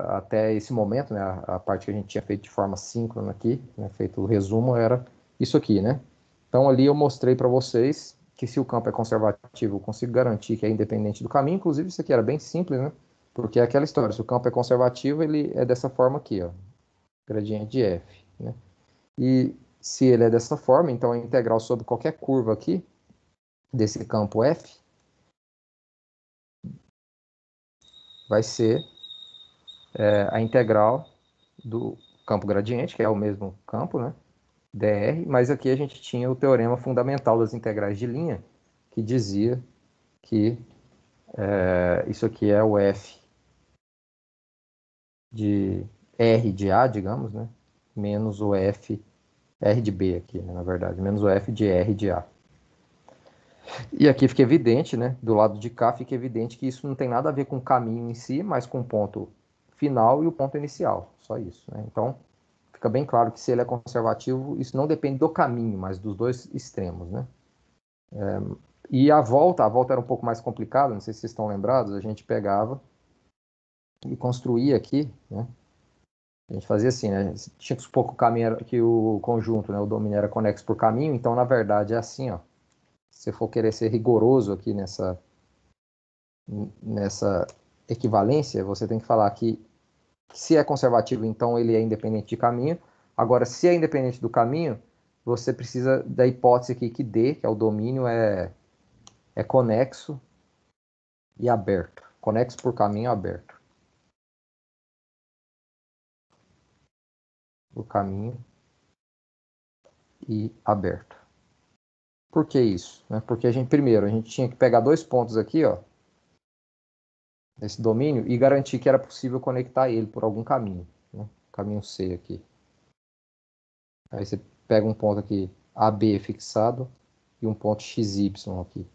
até esse momento, né, a parte que a gente tinha feito de forma síncrona aqui, né, feito o resumo, era isso aqui, né? Então ali eu mostrei para vocês que se o campo é conservativo, eu consigo garantir que é independente do caminho. Inclusive isso aqui era bem simples, né? Porque é aquela história, se o campo é conservativo, ele é dessa forma aqui, ó, gradiente de f, né? E se ele é dessa forma, então a integral sobre qualquer curva aqui, desse campo f, vai ser a integral do campo gradiente, que é o mesmo campo, né? dr, mas aqui a gente tinha o teorema fundamental das integrais de linha, que dizia que isso aqui é o f de r de a, digamos, né? Menos o f, r de b aqui, né, na verdade, menos o f de r de a. E aqui fica evidente, né? Do lado de cá fica evidente que isso não tem nada a ver com o caminho em si, mas com o ponto final e o ponto inicial, só isso, né? Então, fica bem claro que se ele é conservativo, isso não depende do caminho, mas dos dois extremos, né? E a volta era um pouco mais complicada, não sei se vocês estão lembrados, a gente pegava e construía aqui, né? A gente fazia assim, né? Tinha que supor que o caminho que o conjunto, né, o domínio era conexo por caminho, então na verdade é assim, ó. Se você for querer ser rigoroso aqui nessa equivalência, você tem que falar que se é conservativo, então ele é independente de caminho. Agora, se é independente do caminho, você precisa da hipótese aqui que D, que é o domínio, é conexo e aberto. Conexo por caminho aberto. Por caminho e aberto. Por que isso? Porque primeiro, a gente tinha que pegar dois pontos aqui, ó, nesse domínio, e garantir que era possível conectar ele por algum caminho, né? Caminho C aqui. Aí você pega um ponto aqui, AB fixado, e um ponto XY aqui.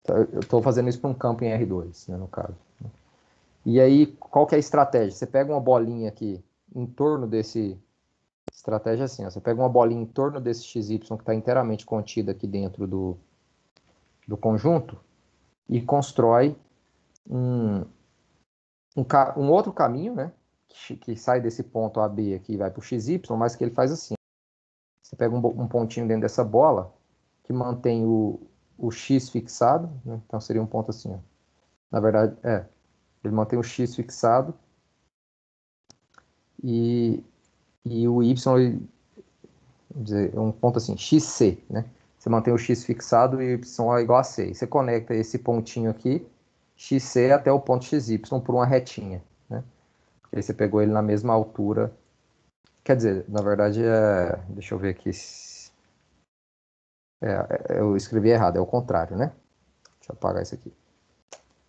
Eu estou fazendo isso para um campo em R2, né, no caso. E aí, qual que é a estratégia? Você pega uma bolinha aqui em torno desse... Estratégia assim, ó, você pega uma bolinha em torno desse XY que está inteiramente contida aqui dentro do conjunto e constrói um outro caminho, né? Que sai desse ponto AB aqui e vai para o XY, mas que ele faz assim. Você pega um pontinho dentro dessa bola que mantém o X fixado, né? Então seria um ponto assim, ó. Na verdade, ele mantém o X fixado e o Y, vamos dizer, um ponto assim, XC, né? Você mantém o X fixado e o Y é igual a C. E você conecta esse pontinho aqui, XC, até o ponto XY por uma retinha, né? Porque aí você pegou ele na mesma altura. Quer dizer, na verdade, deixa eu ver aqui. Eu escrevi errado, é o contrário, né? Deixa eu apagar isso aqui.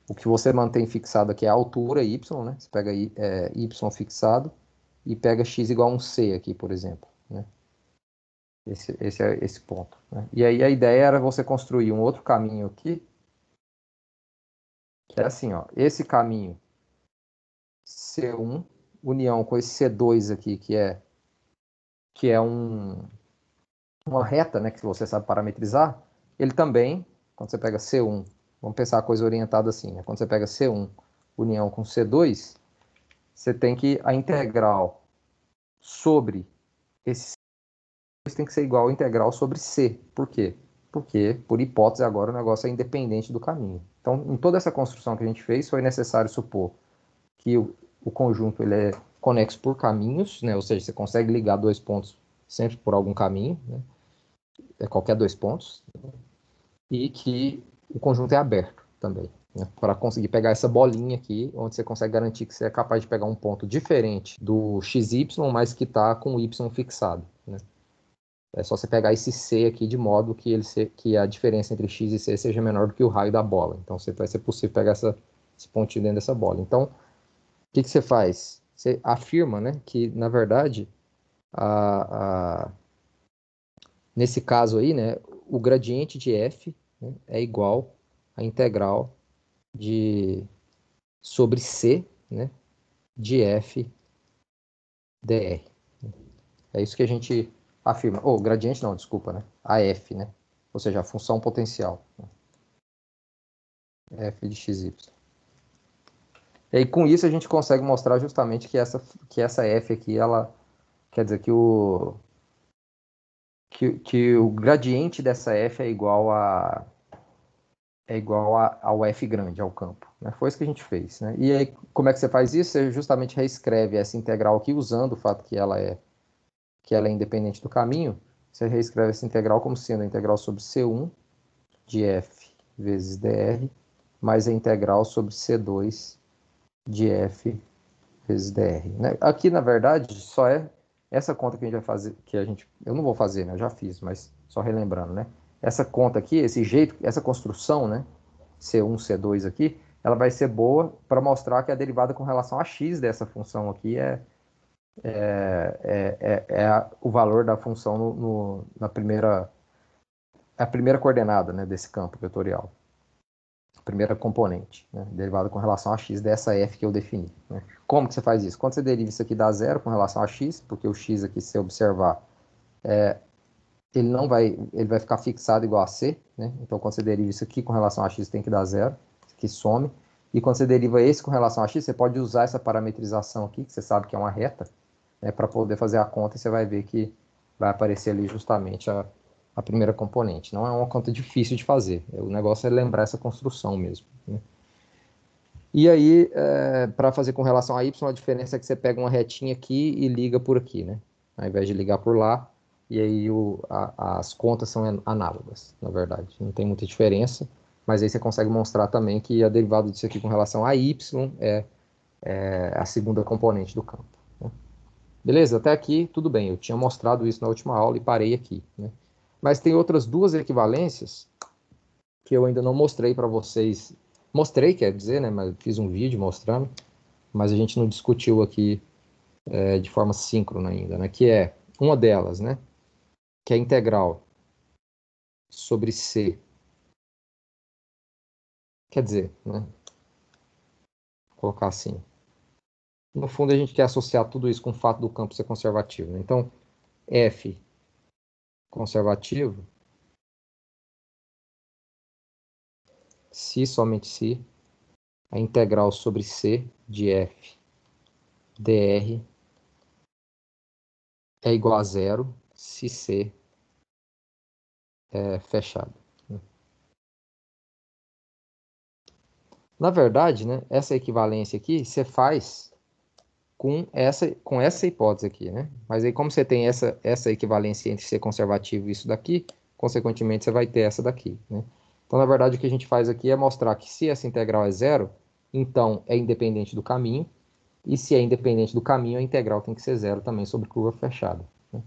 O que você mantém fixado aqui é a altura y, né? Você pega y fixado e pega x igual a um c aqui, por exemplo, né? Esse é esse ponto, né? E aí a ideia era você construir um outro caminho aqui, que é assim, ó. Esse caminho C1, união com esse C2 aqui, que é uma reta, né? Que você sabe parametrizar, ele também, quando você pega C1, vamos pensar a coisa orientada assim, né? Quando você pega C1, união com C2, você tem que a integral sobre esse tem que ser igual à integral sobre C. Por quê? Porque, por hipótese, agora o negócio é independente do caminho. Então, em toda essa construção que a gente fez, foi necessário supor que o conjunto ele é conexo por caminhos, né? Ou seja, você consegue ligar dois pontos sempre por algum caminho, né? Qualquer dois pontos, e que o conjunto é aberto também, né? Para conseguir pegar essa bolinha aqui, onde você consegue garantir que você é capaz de pegar um ponto diferente do XY, mas que está com o Y fixado, né? É só você pegar esse C aqui de modo que a diferença entre X e C seja menor do que o raio da bola. Então vai ser possível pegar esse pontinho dentro dessa bola. Então, o que você faz? Você afirma, né, que, na verdade, nesse caso aí, né, o gradiente de f, né, é igual à integral sobre C, né, de f dr. É isso que a gente afirma. Gradiente não, desculpa, né? A f, né? Ou seja, a função potencial, né? F de xy. E aí, com isso, a gente consegue mostrar justamente que essa f aqui, ela quer dizer que o gradiente dessa f é igual ao f grande, ao campo. Né? Foi isso que a gente fez. Né? E aí, como é que você faz isso? Você justamente reescreve essa integral aqui, usando o fato que ela é independente do caminho. Você reescreve essa integral como sendo a integral sobre C1 de f vezes dr, mais a integral sobre C2 de f vezes dr. Né? Aqui, na verdade, só é essa conta que a gente vai fazer, eu não vou fazer, né? Eu já fiz, mas só relembrando, né? Essa conta aqui, esse jeito, essa construção, né? C1, C2 aqui, ela vai ser boa para mostrar que a derivada com relação a x dessa função aqui o valor da função na a primeira coordenada, né, desse campo vetorial. A primeira componente, né, derivada com relação a x dessa f que eu defini. Né? Como que você faz isso? Quando você deriva isso aqui dá zero com relação a x, porque o x aqui, se você observar, ele vai ficar fixado igual a c, né? Então, quando você deriva isso aqui com relação a x, tem que dar zero, que some. E quando você deriva esse com relação a x, você pode usar essa parametrização aqui, que você sabe que é uma reta, né, para poder fazer a conta, e você vai ver que vai aparecer ali justamente a primeira componente. Não é uma conta difícil de fazer, o negócio é lembrar essa construção mesmo. Né? E aí, para fazer com relação a y, a diferença é que você pega uma retinha aqui e liga por aqui, né? Ao invés de ligar por lá, e aí as contas são análogas, na verdade. Não tem muita diferença, mas aí você consegue mostrar também que a derivada disso aqui com relação a y é a segunda componente do campo. Né? Beleza? Até aqui, tudo bem. Eu tinha mostrado isso na última aula e parei aqui. Né? Mas tem outras duas equivalências que eu ainda não mostrei para vocês. Mostrei, quer dizer, né? Mas fiz um vídeo mostrando, mas a gente não discutiu aqui de forma síncrona ainda, né? Que é uma delas, né? Que é a integral sobre C. Quer dizer, né? Vou colocar assim. No fundo, a gente quer associar tudo isso com o fato do campo ser conservativo. Né? Então, F conservativo, se somente se, a integral sobre C de F dr é igual a zero se C é fechado. Na verdade, né, essa equivalência aqui você faz com essa hipótese aqui, né? Mas aí como você tem essa equivalência entre ser conservativo e isso daqui, consequentemente você vai ter essa daqui, né? Então, na verdade, o que a gente faz aqui é mostrar que se essa integral é zero, então é independente do caminho, e se é independente do caminho, a integral tem que ser zero também sobre curva fechada. Né?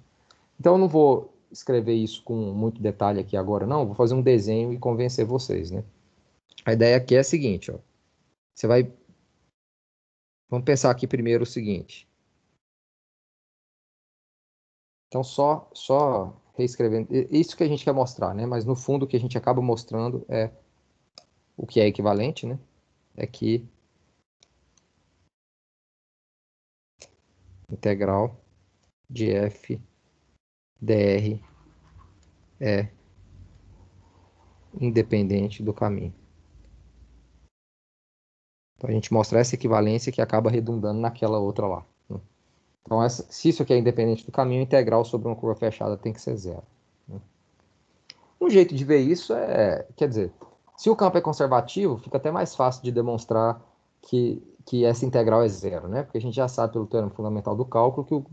Então, eu não vou escrever isso com muito detalhe aqui agora, não. Vou fazer um desenho e convencer vocês, né? A ideia aqui é a seguinte, ó. Você vai... Vamos pensar aqui primeiro o seguinte. Então, só reescrevendo. Isso que a gente quer mostrar, né? Mas, no fundo, o que a gente acaba mostrando é o que é equivalente, né? É que integral de f dr é independente do caminho. Então, a gente mostra essa equivalência que acaba redundando naquela outra lá. Né? Então, se isso aqui é independente do caminho, a integral sobre uma curva fechada tem que ser zero. Né? Um jeito de ver isso quer dizer, se o campo é conservativo, fica até mais fácil de demonstrar que essa integral é zero, né? Porque a gente já sabe pelo teorema fundamental do cálculo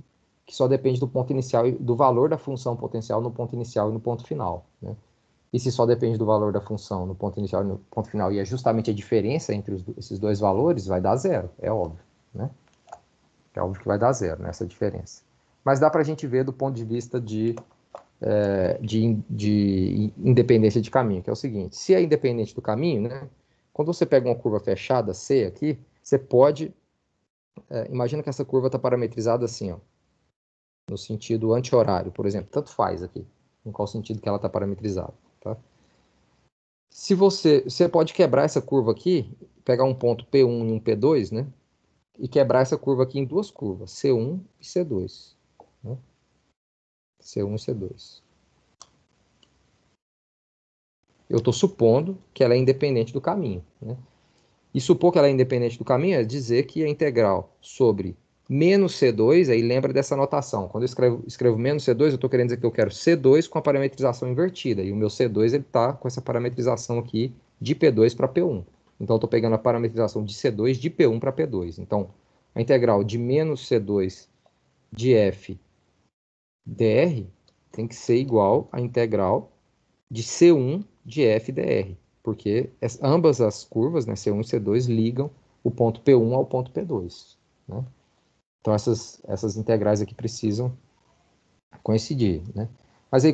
que só depende do ponto inicial, do valor da função potencial no ponto inicial e no ponto final, né? E se só depende do valor da função no ponto inicial e no ponto final, e é justamente a diferença entre esses dois valores, vai dar zero, é óbvio, né? É óbvio que vai dar zero, né, essa diferença. Mas dá para a gente ver do ponto de vista de independência de caminho, que é o seguinte: se é independente do caminho, né, quando você pega uma curva fechada, C aqui, você pode. Imagina que essa curva está parametrizada assim, ó, no sentido anti-horário, por exemplo. Tanto faz aqui, em qual sentido que ela está parametrizada. Tá? Se você pode quebrar essa curva aqui, pegar um ponto P1 e um P2, né, e quebrar essa curva aqui em duas curvas, C1 e C2. Né? C1 e C2. Eu estou supondo que ela é independente do caminho. Né? E supor que ela é independente do caminho é dizer que a integral sobre menos C2, aí lembra dessa notação. Quando eu escrevo menos C2, eu estou querendo dizer que eu quero C2 com a parametrização invertida. E o meu C2 está com essa parametrização aqui de P2 para P1. Então, eu estou pegando a parametrização de C2 de P1 para P2. Então, a integral de menos C2 de f dr tem que ser igual à integral de C1 de f dr. Porque ambas as curvas, né, C1 e C2, ligam o ponto P1 ao ponto P2. Né? Então, essas integrais aqui precisam coincidir, né? Mas aí,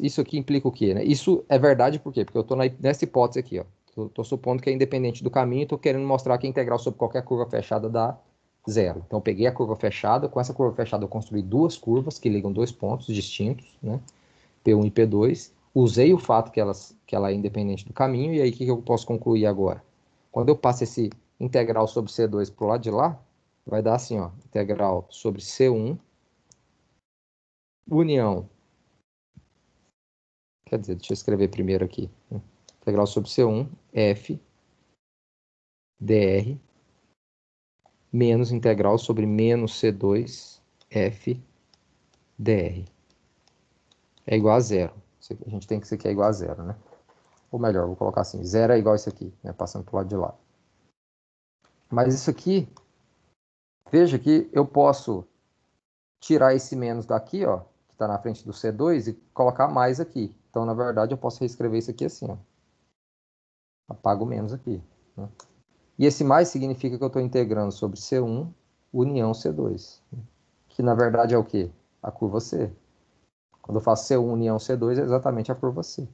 isso aqui implica o quê? Né? Isso é verdade por quê? Porque eu estou nessa hipótese aqui, ó. Estou supondo que é independente do caminho e estou querendo mostrar que a integral sobre qualquer curva fechada dá zero. Então, eu peguei a curva fechada, com essa curva fechada eu construí duas curvas que ligam dois pontos distintos, né? P1 e P2. Usei o fato que ela é independente do caminho, e aí o que eu posso concluir agora? Quando eu passo esse integral sobre C2 para o lado de lá, vai dar assim, ó, integral sobre C1, união. Quer dizer, deixa eu escrever primeiro aqui. Integral sobre C1, f dr, menos integral sobre menos C2, f dr. É igual a zero. A gente tem que ser que é igual a zero, né? Ou melhor, vou colocar assim, zero é igual a isso aqui, né? Passando para o lado de lá. Mas isso aqui, veja que eu posso tirar esse menos daqui, ó, que está na frente do C2, e colocar mais aqui. Então, na verdade, eu posso reescrever isso aqui assim, ó. Apago o menos aqui. Né? E esse mais significa que eu estou integrando sobre C1 união C2. Que, na verdade, é o quê? A curva C. Quando eu faço C1 união C2, é exatamente a curva C.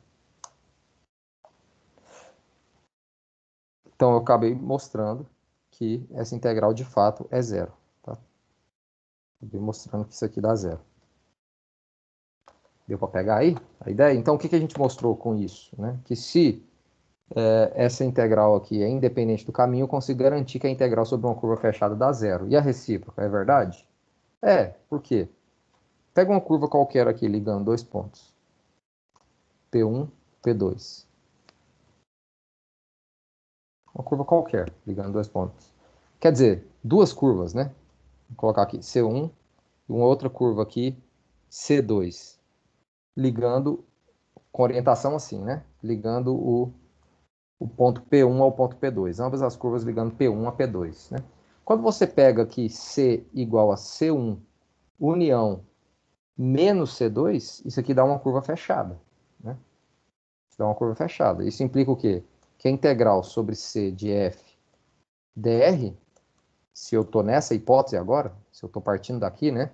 Então, eu acabei mostrando que essa integral, de fato, é zero. Tá? Acabei mostrando que isso aqui dá zero. Deu para pegar aí a ideia? Então, o que a gente mostrou com isso? Né? Que se essa integral aqui é independente do caminho, eu consigo garantir que a integral sobre uma curva fechada dá zero. E a recíproca, é verdade? É, por quê? Pega uma curva qualquer aqui, ligando dois pontos. P1, P2. Uma curva qualquer, ligando dois pontos. Quer dizer, duas curvas, né? Vou colocar aqui C1 e uma outra curva aqui, C2. Ligando com orientação assim, né? Ligando o ponto P1 ao ponto P2. Ambas as curvas ligando P1 a P2, né? Quando você pega aqui C igual a C1 união menos C2, isso aqui dá uma curva fechada, né? Isso dá uma curva fechada. Isso implica o quê? Que a integral sobre C de f dr, se eu estou nessa hipótese agora, se eu estou partindo daqui, né?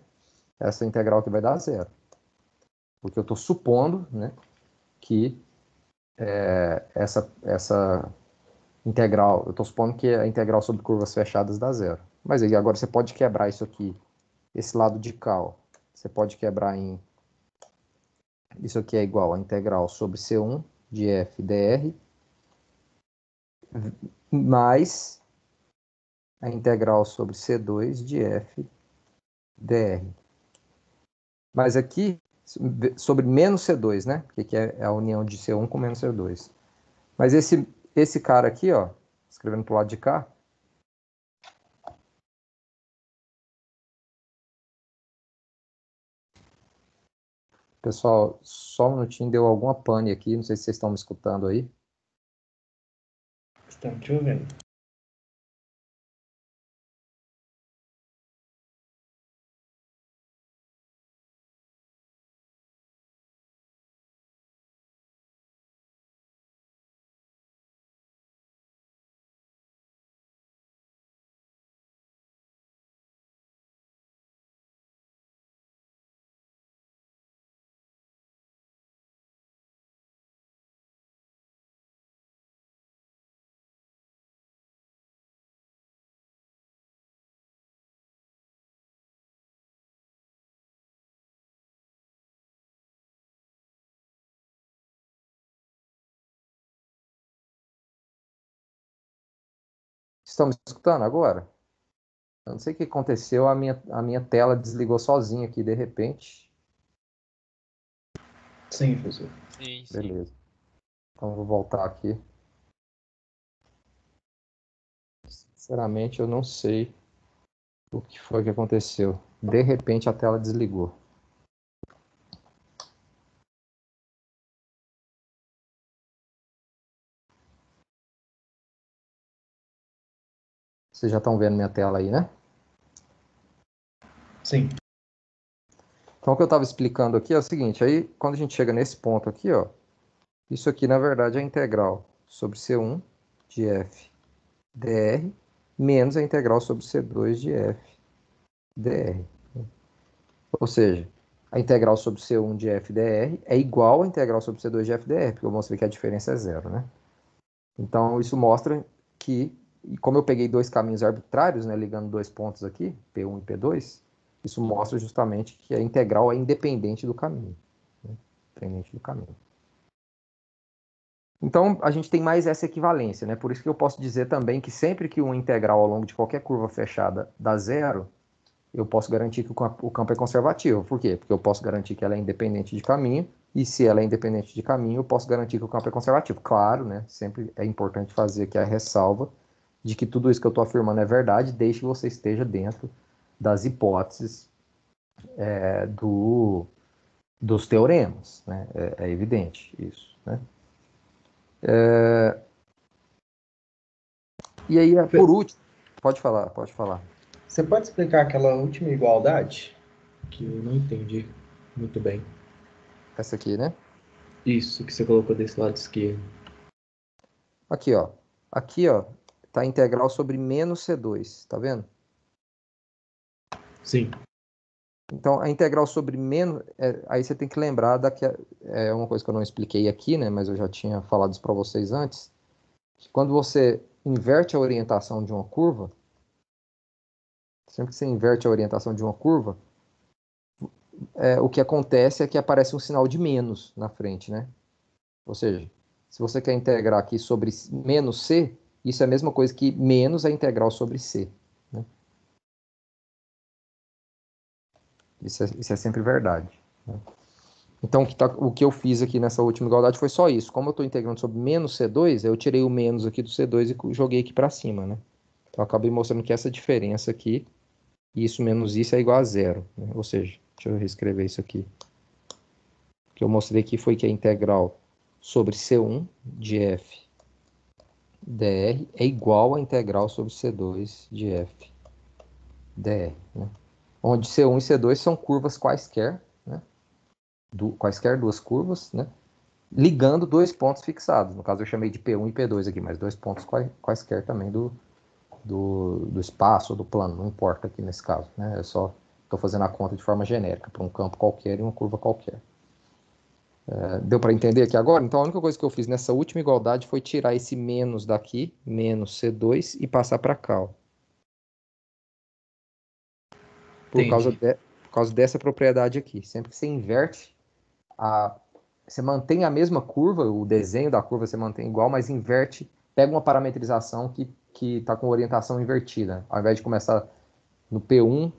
Essa integral aqui vai dar zero. Porque eu estou supondo, né, que essa integral, eu estou supondo que a integral sobre curvas fechadas dá zero. Mas aí agora você pode quebrar isso aqui, esse lado de cá, ó. Você pode quebrar em... Isso aqui é igual a integral sobre C1 de f dr mais a integral sobre C2 de f dr. Mas aqui, sobre menos C2, né? Porque aqui é a união de C1 com menos C2. Mas esse cara aqui, ó, escrevendo pro lado de cá, pessoal, só um minutinho, deu alguma pane aqui, não sei se vocês estão me escutando aí. Estamos te ouvindo. Estão me escutando agora? Eu não sei o que aconteceu, a minha tela desligou sozinha aqui de repente. Sim, professor. Sim, sim. Beleza. Então vou voltar aqui. Sinceramente, eu não sei o que foi que aconteceu. De repente, a tela desligou. Vocês já estão vendo minha tela aí, né? Sim. Então, o que eu estava explicando aqui é o seguinte, aí quando a gente chega nesse ponto aqui, ó, isso aqui, na verdade, é a integral sobre C1 de f dr menos a integral sobre C2 de f dr. Ou seja, a integral sobre C1 de f dr é igual à integral sobre C2 de f dr, porque eu mostrei que a diferença é zero, né? Então, isso mostra que, e como eu peguei dois caminhos arbitrários, né, ligando dois pontos aqui, P1 e P2, isso mostra justamente que a integral é independente do caminho. Né? Independente do caminho. Então, a gente tem mais essa equivalência, né? Por isso que eu posso dizer também que sempre que uma integral ao longo de qualquer curva fechada dá zero, eu posso garantir que o campo é conservativo. Por quê? Porque eu posso garantir que ela é independente de caminho, e se ela é independente de caminho, eu posso garantir que o campo é conservativo. Claro, né? Sempre é importante fazer aqui a ressalva de que tudo isso que eu estou afirmando é verdade, desde que você esteja dentro das hipóteses dos teoremas. Né? É evidente isso. Né? E aí, por último, pode falar, pode falar. Você pode explicar aquela última igualdade? Que eu não entendi muito bem. Essa aqui, né? Isso que você colocou desse lado esquerdo. Aqui, ó. Aqui, ó, tá a integral sobre menos C2, tá vendo? Sim. Então, a integral sobre menos... aí você tem que lembrar da que é uma coisa que eu não expliquei aqui, né? Mas eu já tinha falado isso para vocês antes. Que quando você inverte a orientação de uma curva, sempre que você inverte a orientação de uma curva, o que acontece é que aparece um sinal de menos na frente, né? Ou seja, se você quer integrar aqui sobre menos C, isso é a mesma coisa que menos a integral sobre C. Né? Isso é sempre verdade. Né? Então, o que eu fiz aqui nessa última igualdade foi só isso. Como eu estou integrando sobre menos C2, eu tirei o menos aqui do C2 e joguei aqui para cima. Né? Então, eu acabei mostrando que essa diferença aqui, isso menos isso é igual a zero. Né? Ou seja, deixa eu reescrever isso aqui. O que eu mostrei aqui foi que a integral sobre C1 de f dr é igual à integral sobre C2 de f dr. Né? Onde C1 e C2 são curvas quaisquer, né? Quaisquer duas curvas, né? Ligando dois pontos fixados. No caso, eu chamei de P1 e P2 aqui, mas dois pontos quaisquer também do espaço ou do plano, não importa aqui nesse caso. Né? Eu só estou fazendo a conta de forma genérica para um campo qualquer e uma curva qualquer. Deu para entender aqui agora? Então, a única coisa que eu fiz nessa última igualdade foi tirar esse menos daqui, menos C2, e passar para cá. Ó. Entendi. Por causa dessa propriedade aqui. Sempre que você inverte, você mantém a mesma curva, o desenho da curva você mantém igual, mas inverte, pega uma parametrização que está com orientação invertida. Ao invés de começar no P1,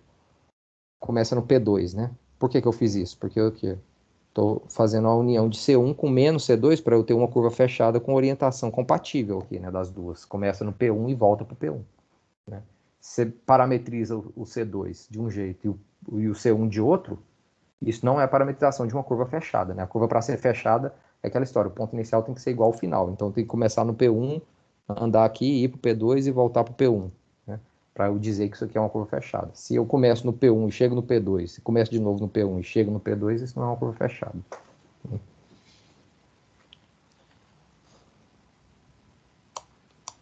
começa no P2, né? Por que eu fiz isso? Porque eu estou fazendo a união de C1 com menos C2 para eu ter uma curva fechada com orientação compatível aqui, né, das duas. Começa no P1 e volta para o P1. Né? Você parametriza o C2 de um jeito e o C1 de outro, isso não é a parametrização de uma curva fechada. Né? A curva, para ser fechada, é aquela história, o ponto inicial tem que ser igual ao final. Então, tem que começar no P1, andar aqui, ir para o P2 e voltar para o P1. Né? Para eu dizer que isso aqui é uma curva fechada. Se eu começo no P1 e chego no P2, e começo de novo no P1 e chego no P2, isso não é uma curva fechada.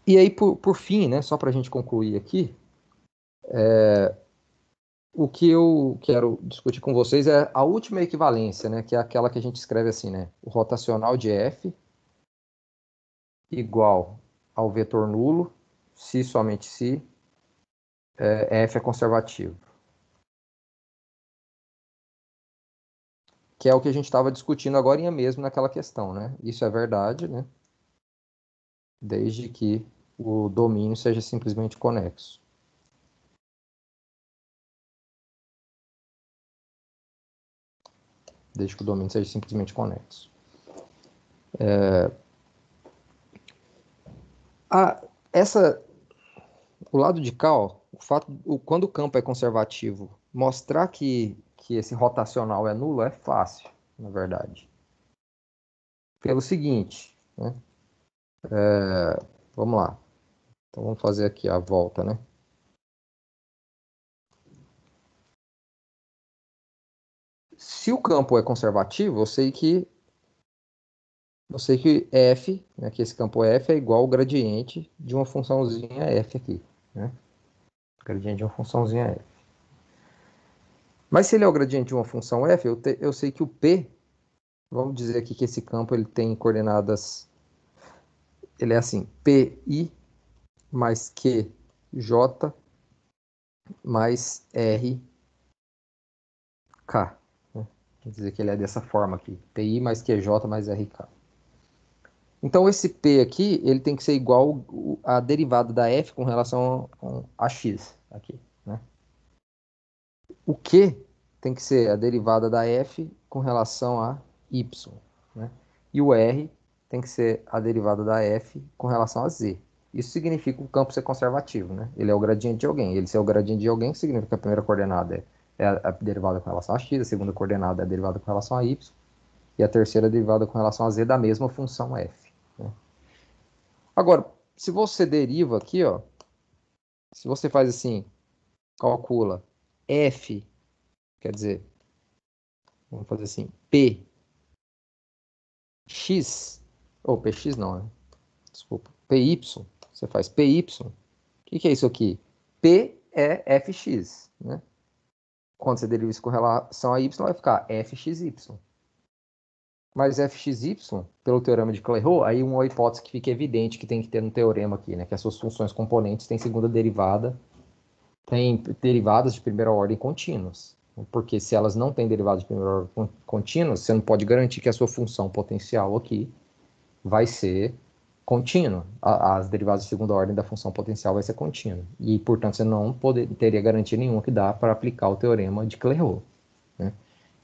E aí, por fim, né, só para a gente concluir aqui, o que eu quero discutir com vocês é a última equivalência, né, que é aquela que a gente escreve assim, né, o rotacional de F igual ao vetor nulo, se somente se F é conservativo. Que é o que a gente estava discutindo agora mesmo naquela questão, né? Isso é verdade, né? Desde que o domínio seja simplesmente conexo. Desde que o domínio seja simplesmente conexo. Essa o lado de cá, ó, quando o campo é conservativo, mostrar que esse rotacional é nulo é fácil, na verdade. Pelo seguinte, né? Vamos lá. Então vamos fazer aqui a volta, né? Se o campo é conservativo, eu sei que f, né, que esse campo f é igual ao gradiente de uma funçãozinha f aqui, né? Gradiente de uma funçãozinha f. Mas se ele é o gradiente de uma função f, eu sei que o p, vamos dizer aqui que esse campo ele tem coordenadas, ele é assim, pi mais qj mais rk. Né? Quer dizer que ele é dessa forma aqui, pi mais qj mais rk. Então esse p aqui, ele tem que ser igual à derivada da f com relação a x aqui, né? O q tem que ser a derivada da f com relação a y, né? E o r tem que ser a derivada da f com relação a z. Isso significa o campo ser conservativo, né? Ele é o gradiente de alguém. Ele ser o gradiente de alguém significa que a primeira coordenada é a derivada com relação a x, a segunda coordenada é a derivada com relação a y, e a terceira derivada com relação a z da mesma função f, né? Agora, se você deriva aqui, ó, se você faz assim, calcula f, quer dizer, vamos fazer assim, px, ou px não, né? Desculpa, py, você faz py, o que é isso aqui? P é fx, né? Quando você deriva isso com relação a y, vai ficar fxy. Mas fxy, pelo teorema de Clairaut, aí uma hipótese que fica evidente que tem que ter no teorema aqui, né? Que as suas funções componentes têm segunda derivada, têm derivadas de primeira ordem contínuas. Porque se elas não têm derivadas de primeira ordem contínuas, você não pode garantir que a sua função potencial aqui vai ser contínua. As derivadas de segunda ordem da função potencial vai ser contínua. E, portanto, você não teria garantia nenhuma que dá para aplicar o teorema de Clairaut, né?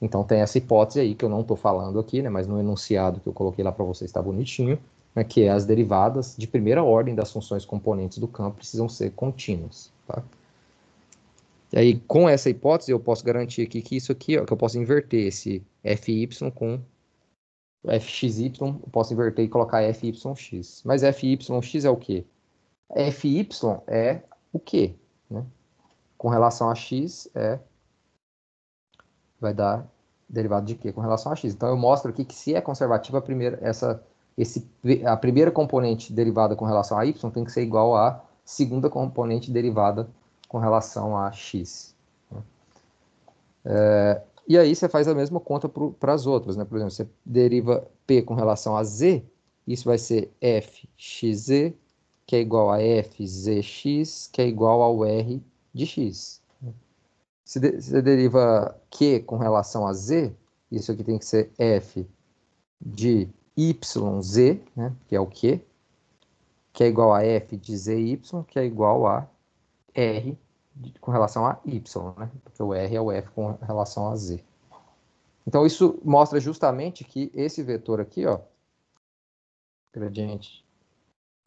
Então tem essa hipótese aí que eu não estou falando aqui, né, mas no enunciado que eu coloquei lá para vocês está bonitinho, né, que é as derivadas de primeira ordem das funções componentes do campo precisam ser contínuas, tá? E aí, com essa hipótese, eu posso garantir aqui que isso aqui, ó, que eu posso inverter esse fy com fxy, eu posso inverter e colocar fyx. Mas fyx é o quê? Fy é o quê? Né? Com relação a x, vai dar derivado de quê? Com relação a x. Então, eu mostro aqui que se é conservativa, a primeira componente derivada com relação a y tem que ser igual à segunda componente derivada com relação a x. E aí você faz a mesma conta para as outras, né? Por exemplo, você deriva p com relação a z, isso vai ser fxz, que é igual a fzx, que é igual ao r de x. Se você deriva q com relação a z, isso aqui tem que ser f de yz, né? Que é o q, que é igual a f de zy, que é igual a r com relação a y, né? Porque o r é o f com relação a z. Então, isso mostra justamente que esse vetor aqui, ó, gradiente,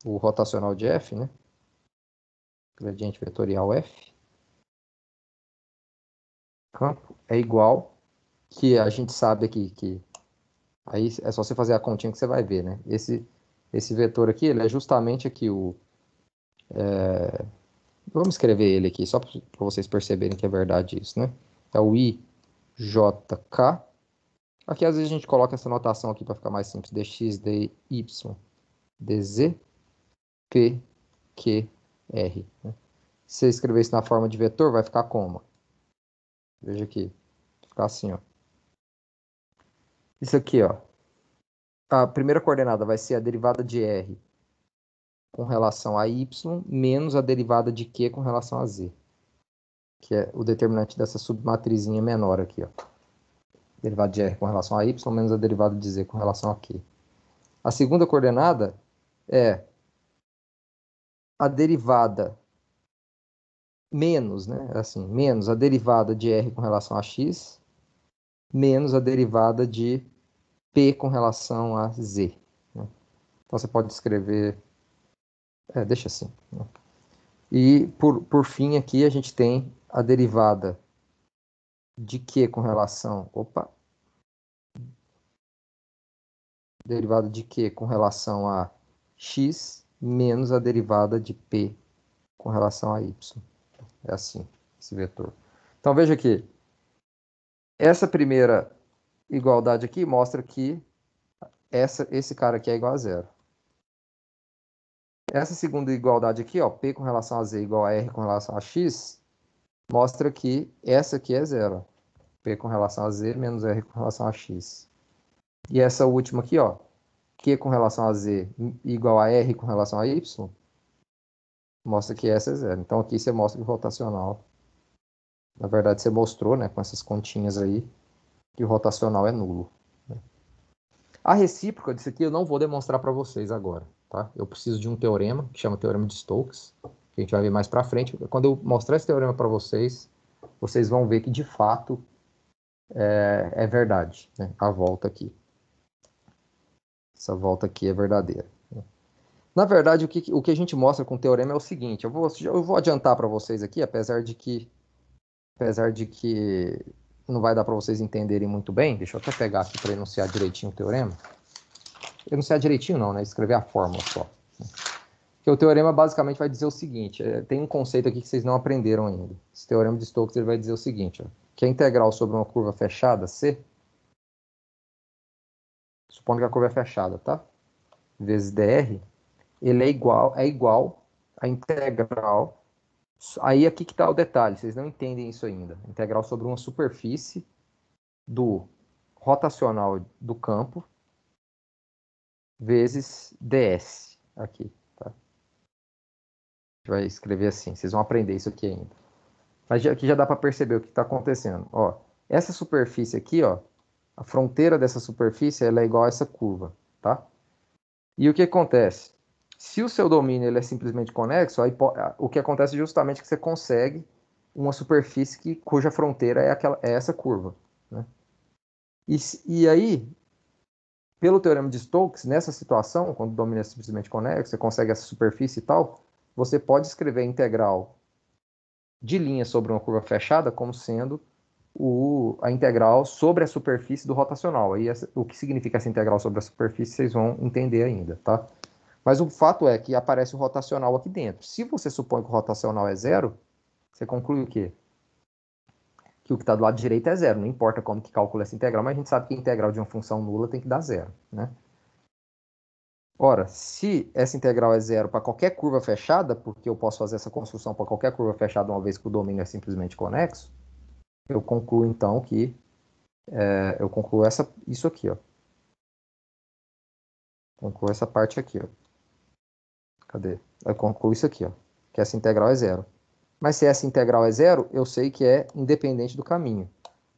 o rotacional de f, né? Gradiente vetorial f, campo, é igual, que a gente sabe aqui que, aí é só você fazer a continha que você vai ver, né? Esse vetor aqui, ele é justamente aqui vamos escrever ele aqui, só para vocês perceberem que é verdade isso, né? É o ijk. Aqui, às vezes, a gente coloca essa notação aqui para ficar mais simples. dx, dy, dz, p, q, r. Né? Se você escrever isso na forma de vetor, vai ficar como? Veja aqui. Vai ficar assim, ó. Isso aqui, ó. A primeira coordenada vai ser a derivada de r com relação a y menos a derivada de q com relação a z. Que é o determinante dessa submatrizinha menor aqui, ó. Derivada de r com relação a y menos a derivada de z com relação a q. A segunda coordenada é a derivada menos, né? Assim, menos a derivada de r com relação a x menos a derivada de p com relação a z. Né? Então você pode escrever, deixa assim. Né? E, por fim, aqui a gente tem a derivada de Q com relação... Opa! Derivada de Q com relação a x menos a derivada de P com relação a y. É assim, esse vetor. Então, veja aqui. Essa primeira igualdade aqui mostra que esse cara aqui é igual a zero. Essa segunda igualdade aqui, ó, P com relação a Z igual a R com relação a X, mostra que essa aqui é zero. P com relação a Z menos R com relação a X. E essa última aqui, ó, Q com relação a Z igual a R com relação a Y, mostra que essa é zero. Então aqui você mostra que o rotacional, na verdade você mostrou, né, com essas continhas aí, que o rotacional é nulo. A recíproca disso aqui eu não vou demonstrar para vocês agora, tá? Eu preciso de um teorema, que chama Teorema de Stokes, que a gente vai ver mais para frente. Quando eu mostrar esse teorema para vocês, vocês vão ver que de fato é verdade, né? A volta aqui. Essa volta aqui é verdadeira. Na verdade, o que a gente mostra com o teorema é o seguinte, eu vou adiantar para vocês aqui, apesar de que não vai dar para vocês entenderem muito bem. Deixa eu até pegar aqui para enunciar direitinho o teorema. Enunciar direitinho não, né? Escrever a fórmula só. Porque o teorema basicamente vai dizer o seguinte, tem um conceito aqui que vocês não aprenderam ainda. Esse teorema de Stokes ele vai dizer o seguinte, ó, que a integral sobre uma curva fechada, C, supondo que a curva é fechada, tá? Vezes dr, ele é igual a integral. Aí aqui que está o detalhe, vocês não entendem isso ainda. Integral sobre uma superfície do rotacional do campo vezes ds. Aqui, tá? A gente vai escrever assim, vocês vão aprender isso aqui ainda. Mas aqui já dá para perceber o que está acontecendo. Ó, essa superfície aqui, ó, a fronteira dessa superfície ela é igual a essa curva, tá? E o que acontece? Se o seu domínio ele é simplesmente conexo, o que acontece é justamente que você consegue uma superfície cuja fronteira é essa curva, né? E aí, pelo teorema de Stokes, nessa situação, quando o domínio é simplesmente conexo, você consegue essa superfície e tal, você pode escrever a integral de linha sobre uma curva fechada como sendo a integral sobre a superfície do rotacional. Aí, o que significa essa integral sobre a superfície, vocês vão entender ainda, tá? Mas o fato é que aparece o rotacional aqui dentro. Se você supõe que o rotacional é zero, você conclui o quê? Que o que está do lado direito é zero. Não importa como que calcula essa integral, mas a gente sabe que a integral de uma função nula tem que dar zero, né? Ora, se essa integral é zero para qualquer curva fechada, porque eu posso fazer essa construção para qualquer curva fechada uma vez que o domínio é simplesmente conexo, eu concluo então que eu concluo isso aqui, ó. Concluo essa parte aqui, ó. Cadê? Eu concluo isso aqui, ó. Que essa integral é zero. Mas se essa integral é zero, eu sei que é independente do caminho.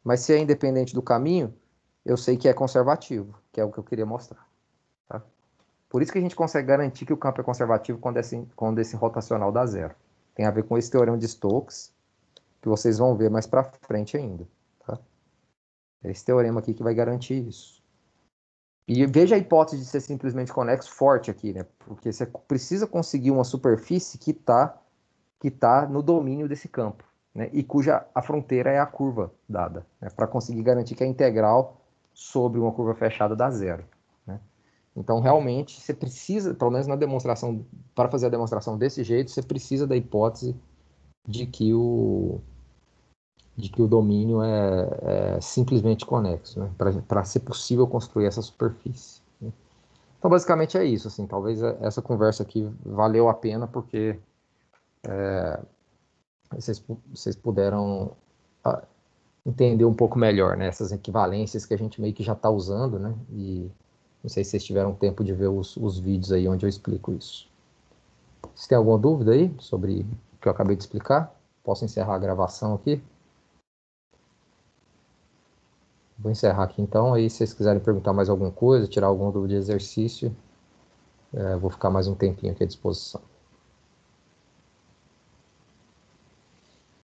Mas se é independente do caminho, eu sei que é conservativo, que é o que eu queria mostrar. Tá? Por isso que a gente consegue garantir que o campo é conservativo quando esse rotacional dá zero. Tem a ver com esse teorema de Stokes, que vocês vão ver mais para frente ainda. Tá? É esse teorema aqui que vai garantir isso. E veja a hipótese de ser simplesmente conexo forte aqui, né? Porque você precisa conseguir uma superfície que tá no domínio desse campo, né? E cuja a fronteira é a curva dada, né? Para conseguir garantir que a integral sobre uma curva fechada dá zero, né? Então, realmente, você precisa, pelo menos na demonstração, para fazer a demonstração desse jeito, você precisa da hipótese de que o domínio é simplesmente conexo, né? Para ser possível construir essa superfície, né? Então, basicamente é isso. Assim, talvez essa conversa aqui valeu a pena porque vocês puderam entender um pouco melhor, né, essas equivalências que a gente meio que já está usando, né? E não sei se vocês tiveram tempo de ver os vídeos aí onde eu explico isso. Se tem alguma dúvida aí sobre o que eu acabei de explicar, posso encerrar a gravação aqui. Vou encerrar aqui então, aí se vocês quiserem perguntar mais alguma coisa, tirar alguma dúvida de exercício, vou ficar mais um tempinho aqui à disposição.